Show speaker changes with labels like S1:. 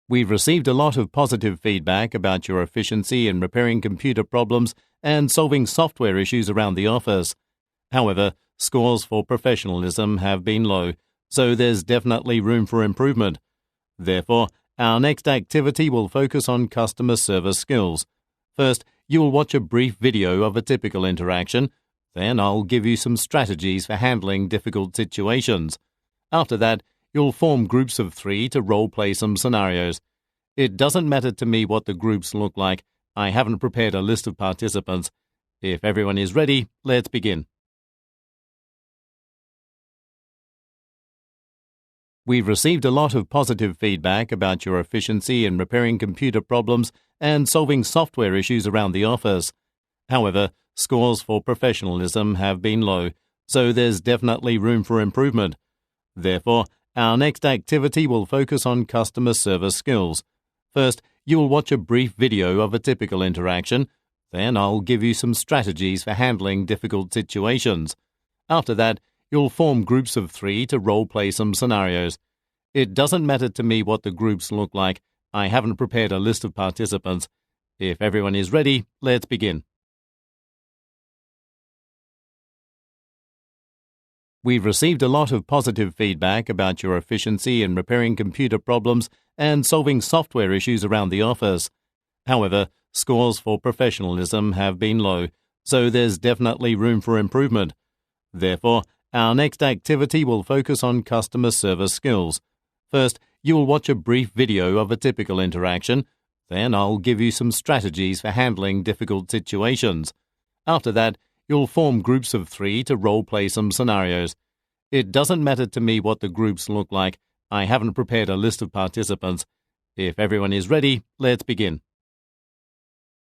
S1: We've received a lot of positive feedback about your efficiency in repairing computer problems and solving software issues around the office. However, scores for professionalism have been low, so there's definitely room for improvement. Therefore, our next activity will focus on customer service skills. First, you will watch a brief video of a typical interaction. Then I'll give you some strategies for handling difficult situations. After that, you'll form groups of 3 to role-play some scenarios. It doesn't matter to me what the groups look like. I haven't prepared a list of participants. If everyone is ready, let's begin. We've received a lot of positive feedback about your efficiency in repairing computer problems and solving software issues around the office. However, scores for professionalism have been low, so there's definitely room for improvement. Therefore, our next activity will focus on customer service skills. First, you'll watch a brief video of a typical interaction. Then I'll give you some strategies for handling difficult situations. After that, you'll form groups of 3 to role-play some scenarios. It doesn't matter to me what the groups look like. I haven't prepared a list of participants. If everyone is ready, let's begin. We've received a lot of positive feedback about your efficiency in repairing computer problems and solving software issues around the office. However, scores for professionalism have been low, so there's definitely room for improvement. Therefore, our next activity will focus on customer service skills. First, you'll watch a brief video of a typical interaction. Then I'll give you some strategies for handling difficult situations. After that, you'll form groups of 3 to role-play some scenarios. It doesn't matter to me what the groups look like. I haven't prepared a list of participants. If everyone is ready, let's begin.